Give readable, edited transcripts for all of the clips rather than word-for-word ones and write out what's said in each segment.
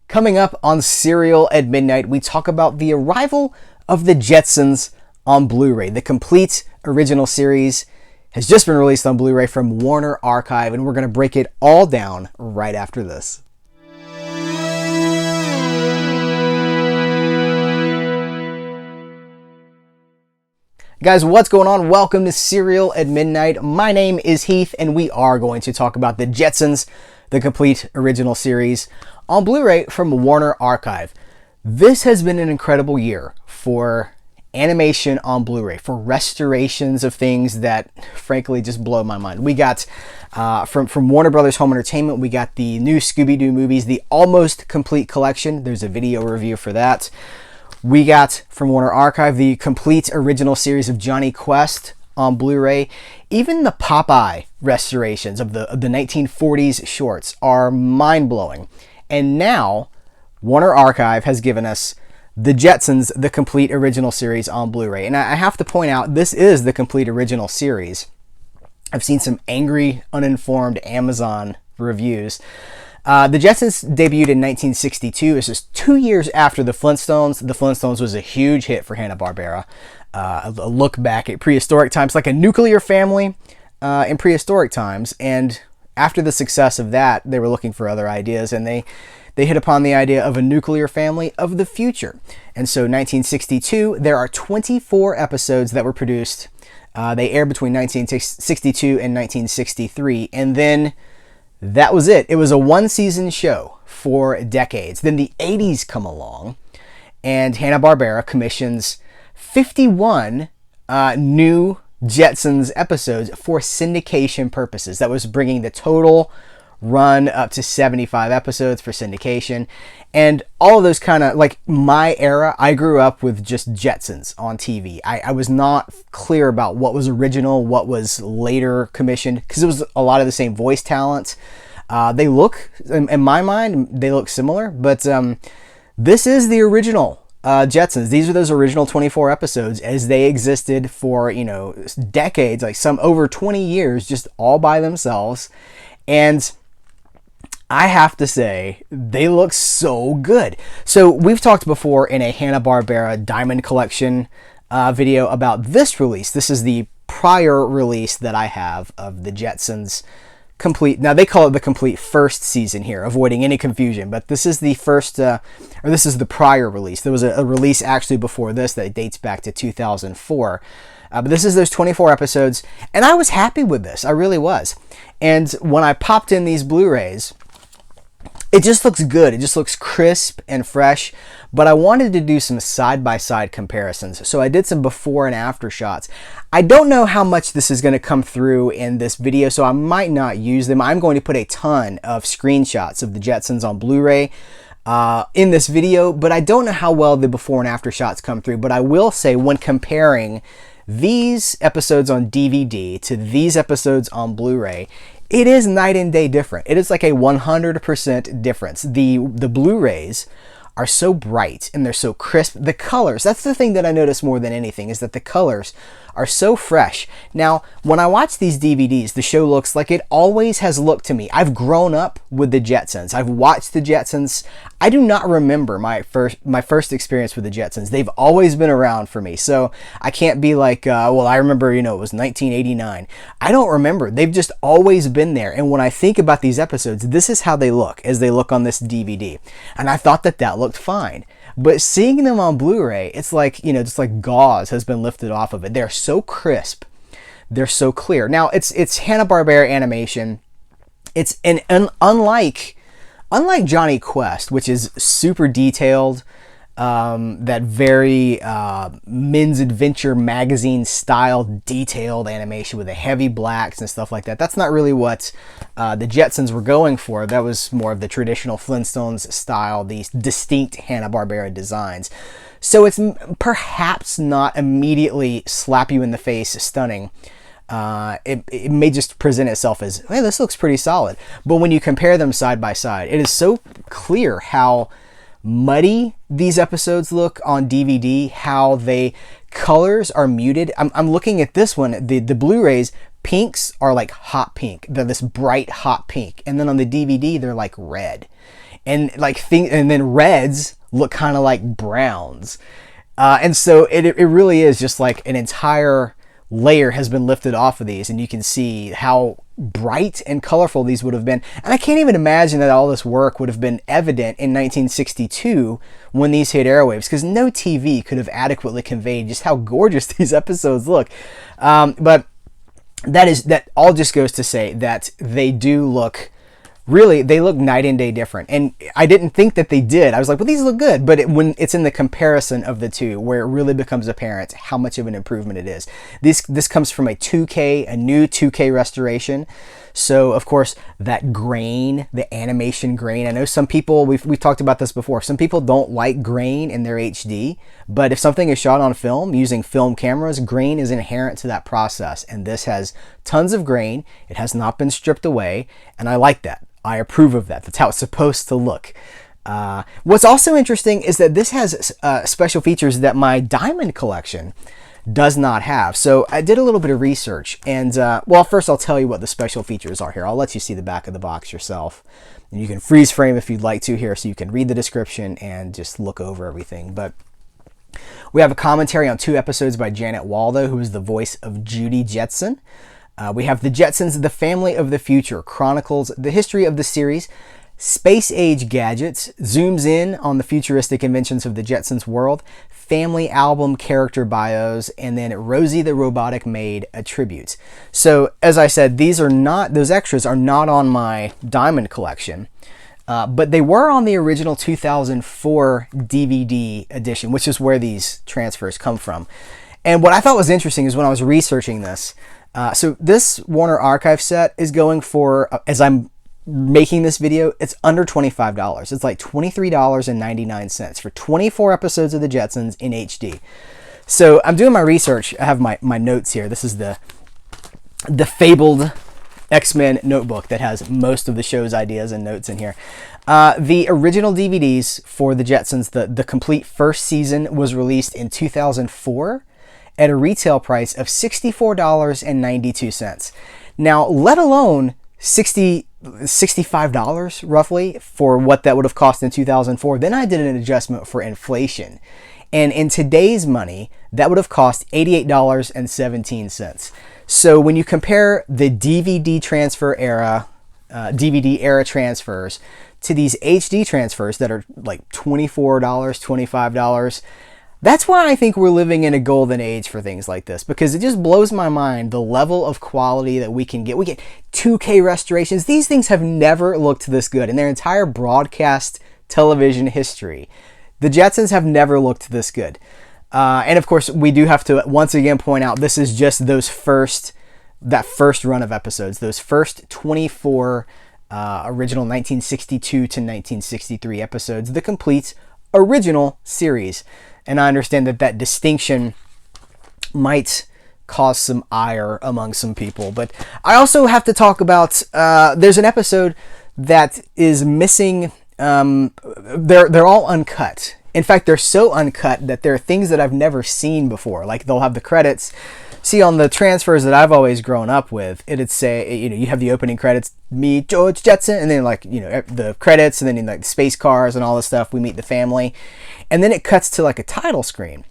Coming up on Serial at Midnight, we talk about the arrival of the Jetsons on Blu-ray. The complete original series has just been released on Blu-ray from Warner Archive, and we're going to break it all down right after this. Guys, what's going on? Welcome to Serial at Midnight. My name is Heath, and we are going to talk about the Jetsons, the complete original series, on Blu-ray from Warner Archive. This has been an incredible year for animation on Blu-ray, for restorations of things that frankly just blow my mind. We got from Warner Brothers Home Entertainment, we got the new Scooby-Doo movies, the Almost Complete Collection. There's a video review for that. We got from Warner Archive the complete original series of Jonny Quest on Blu-ray. Even the Popeye restorations of the 1940s shorts are mind-blowing. And now, Warner Archive has given us the Jetsons, the complete original series on Blu-ray. And I have to point out, this is the complete original series. I've seen some angry, uninformed Amazon reviews. The Jetsons debuted in 1962. This is 2 years after the Flintstones. The Flintstones was a huge hit for Hanna-Barbera. A look back at prehistoric times, like a nuclear family in prehistoric times. And after the success of that, they were looking for other ideas, and they hit upon the idea of a nuclear family of the future. And so 1962, there are 24 episodes that were produced. They aired between 1962 and 1963, and then that was it. It was a one-season show for decades. Then the 80s come along, and Hanna-Barbera commissions 51 new Jetsons episodes for syndication purposes. That was bringing the total run up to 75 episodes for syndication. And all of those kind of, like my era, I grew up with just Jetsons on TV. I was not clear about what was original, what was later commissioned, because it was a lot of the same voice talent. They look, in my mind, they look similar, but this is the original Jetsons. These are those original 24 episodes as they existed for, decades, like some over 20 years, just all by themselves. And I have to say, they look so good. So we've talked before in a Hanna-Barbera Diamond Collection video about this release. This is the prior release that I have of the Jetsons complete. Now they call it the complete first season here, avoiding any confusion, but this is the first, or this is the prior release. There was a release actually before this that dates back to 2004. But this is those 24 episodes, and I was happy with this. I really was. And when I popped in these Blu-rays, it just looks good. It just looks crisp and fresh. But I wanted to do some side-by-side comparisons. So I did some before and after shots. I don't know how much this is going to come through in this video, so I might not use them. I'm going to put a ton of screenshots of the Jetsons on Blu-ray in this video, but I don't know how well the before and after shots come through. But I will say, when comparing these episodes on DVD to these episodes on Blu-ray, it is night and day different. It is like a 100% difference. The Blu-rays are so bright and they're so crisp. The colors, that's the thing that I notice more than anything, is that the colors are so fresh. Now, when I watch these DVDs, the show looks like it always has looked to me. I've grown up with the Jetsons. I've watched the Jetsons. I do not remember my first experience with the Jetsons. They've always been around for me. So I can't be like, well, I remember, it was 1989. I don't remember. They've just always been there. And when I think about these episodes, this is how they look as they look on this DVD. And I thought that looked fine. But seeing them on Blu-ray, it's like, just like gauze has been lifted off of it. They're so crisp. They're so clear. Now, it's Hanna-Barbera animation. It's unlike Jonny Quest, which is super detailed, that very men's adventure magazine style detailed animation with the heavy blacks and stuff like that. That's not really what the Jetsons were going for. That was more of the traditional Flintstones style, these distinct Hanna-Barbera designs. So it's perhaps not immediately slap you in the face stunning. It may just present itself as, hey, this looks pretty solid. But when you compare them side by side, it is so clear how muddy these episodes look on DVD, how they colors are muted. I'm looking at this one, the Blu-rays, pinks are like hot pink. They're this bright hot pink. And then on the DVD, they're like red. and and then reds look kind of like browns. And so it really is just like an entire layer has been lifted off of these, and you can see how bright and colorful these would have been. And I can't even imagine that all this work would have been evident in 1962 when these hit airwaves, because no TV could have adequately conveyed just how gorgeous these episodes look. But that all just goes to say that they do look, really, they look night and day different. And I didn't think that they did. I was like, well, these look good. But when it's in the comparison of the two, where it really becomes apparent how much of an improvement it is. This comes from a new 2K restoration. So, of course, that grain, the animation grain, I know some people, we've talked about this before, some people don't like grain in their HD, but if something is shot on film using film cameras, grain is inherent to that process. And this has tons of grain. It has not been stripped away, and I like that. I approve of that. That's how it's supposed to look. What's also interesting is that this has special features that my diamond collection does not have. So I did a little bit of research, and well, first I'll tell you what the special features are here. I'll let you see the back of the box yourself. And you can freeze frame if you'd like to here, so you can read the description and just look over everything. But we have a commentary on 2 episodes by Janet Waldo, who is the voice of Judy Jetson. We have The Jetsons, The Family of the Future, chronicles the history of the series, space-age gadgets, zooms in on the futuristic inventions of the Jetsons world, family album character bios, and then Rosie the Robotic Maid attributes. So, as I said, those extras are not on my diamond collection, but they were on the original 2004 DVD edition, which is where these transfers come from. And what I thought was interesting is when I was researching this, so this Warner Archive set is going for, as I'm making this video, it's under $25. It's like $23.99 for 24 episodes of the Jetsons in HD. So I'm doing my research. I have my notes here. This is the fabled X-Men notebook that has most of the show's ideas and notes in here. The original DVDs for the Jetsons, the complete first season, was released in 2004 at a retail price of $64.92. Now, let alone $65 roughly for what that would have cost in 2004. Then I did an adjustment for inflation. And in today's money, that would have cost $88.17. So when you compare the DVD transfer era, DVD era transfers to these HD transfers that are like $24, $25, that's why I think we're living in a golden age for things like this, because it just blows my mind the level of quality that we can get. We get 2K restorations. These things have never looked this good in their entire broadcast television history. The Jetsons have never looked this good. And of course, we do have to once again point out, this is just that first run of episodes, those first 24 original 1962 to 1963 episodes, the complete original series. And I understand that distinction might cause some ire among some people. But I also have to talk about, there's an episode that is missing, they're all uncut. In fact, they're so uncut that there are things that I've never seen before. Like they'll have the credits. See, on the transfers that I've always grown up with, it'd say, you have the opening credits, me, George Jetson, and then the credits, and then like space cars and all this stuff, we meet the family. And then it cuts to like a title screen,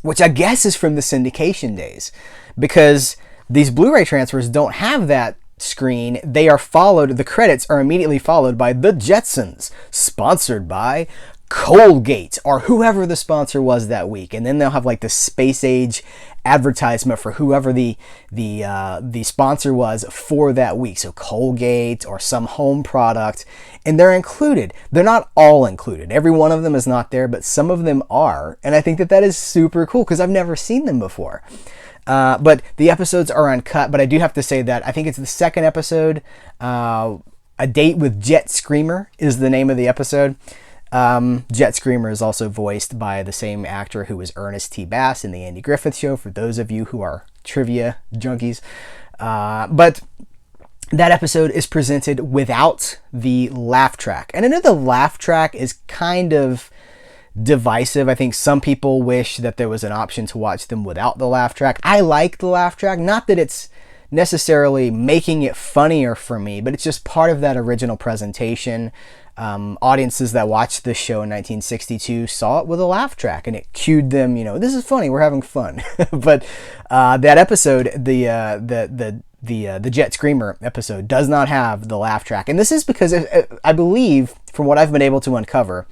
which I guess is from the syndication days, because these Blu-ray transfers don't have that screen. They are followed, the credits are immediately followed by The Jetsons, sponsored by Colgate, or whoever the sponsor was that week. And then they'll have like the space age advertisement for whoever the sponsor was for that week. So Colgate or some home product, and they're included. They're not all included. Every one of them is not there, but some of them are. And I think that is super cool because I've never seen them before. But the episodes are uncut, but I do have to say that I think it's the second episode. A Date with Jet Screamer is the name of the episode. Jet Screamer is also voiced by the same actor who was Ernest T. Bass in The Andy Griffith Show, for those of you who are trivia junkies. But that episode is presented without the laugh track. And I know the laugh track is kind of divisive. I think some people wish that there was an option to watch them without the laugh track. I like the laugh track. Not that it's necessarily making it funnier for me, but it's just part of that original presentation. audiences that watched this show in 1962 saw it with a laugh track, and it cued them, this is funny, we're having fun. But that episode, the Jet Screamer episode, does not have the laugh track. And this is because I believe, from what I've been able to uncover,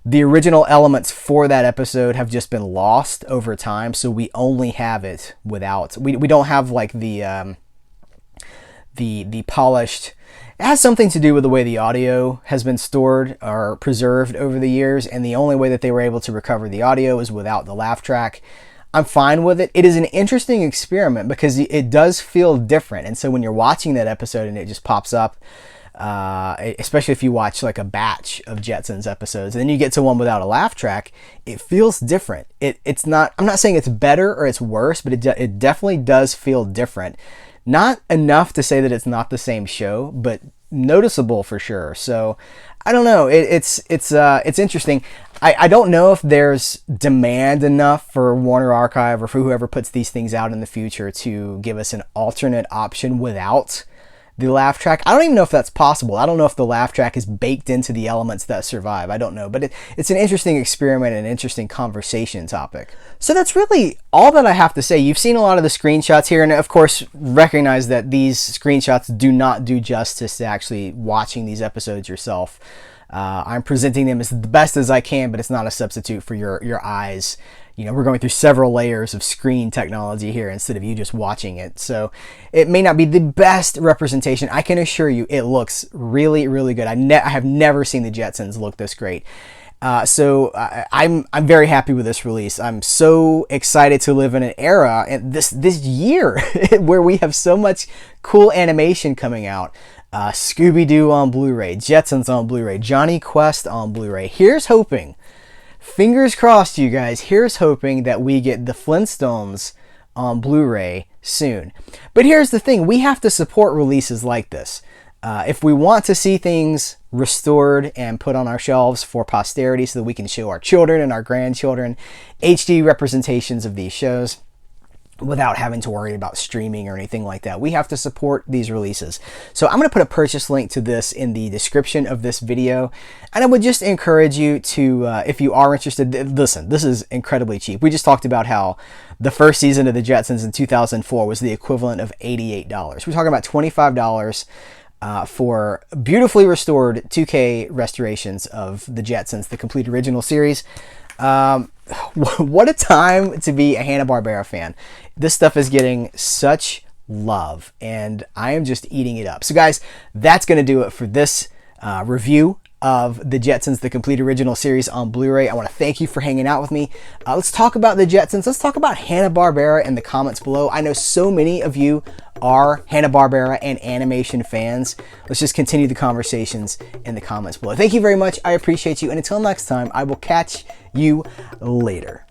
the original elements for that episode have just been lost over time, so we only have it without. We don't have like the polished. It has something to do with the way the audio has been stored or preserved over the years, and the only way that they were able to recover the audio is without the laugh track. I'm fine with it. It is an interesting experiment because it does feel different, and so when you're watching that episode and it just pops up, especially if you watch like a batch of Jetsons episodes and then you get to one without a laugh track, it feels different. It's not. I'm not saying it's better or it's worse, but it definitely does feel different. Not enough to say that it's not the same show, but noticeable for sure. So I don't know. It's interesting. I don't know if there's demand enough for Warner Archive or for whoever puts these things out in the future to give us an alternate option without the laugh track. I don't even know if that's possible. I don't know if the laugh track is baked into the elements that survive. I don't know, but it's an interesting experiment and an interesting conversation topic. So that's really all that I have to say. You've seen a lot of the screenshots here, and of course recognize that these screenshots do not do justice to actually watching these episodes yourself. I'm presenting them as the best as I can, but it's not a substitute for your eyes. We're going through several layers of screen technology here instead of you just watching it. So it may not be the best representation. I can assure you it looks really, really good. I have never seen the Jetsons look this great. So I'm very happy with this release. I'm so excited to live in an era and this year where we have so much cool animation coming out. Scooby-Doo on Blu-ray, Jetsons on Blu-ray, Johnny Quest on Blu-ray. Here's hoping, fingers crossed you guys, here's hoping that we get the Flintstones on Blu-ray soon. But here's the thing, we have to support releases like this. If we want to see things restored and put on our shelves for posterity so that we can show our children and our grandchildren HD representations of these shows without having to worry about streaming or anything like that, we have to support these releases. So I'm going to put a purchase link to this in the description of this video, and I would just encourage you to, if you are interested, listen, this is incredibly cheap. We just talked about how the first season of the Jetsons in 2004 was the equivalent of $88. We're talking about $25 for beautifully restored 2K restorations of the Jetsons, the complete original series. What a time to be a Hanna-Barbera fan. This stuff is getting such love, and I am just eating it up. So guys, that's going to do it for this review of the Jetsons, the complete original series on Blu-ray. I want to thank you for hanging out with me. Let's talk about the Jetsons. Let's talk about Hanna-Barbera in the comments below. I know so many of you are Hanna-Barbera and animation fans. Let's just continue the conversations in the comments below. Thank you very much. I appreciate you. And until next time, I will catch you later.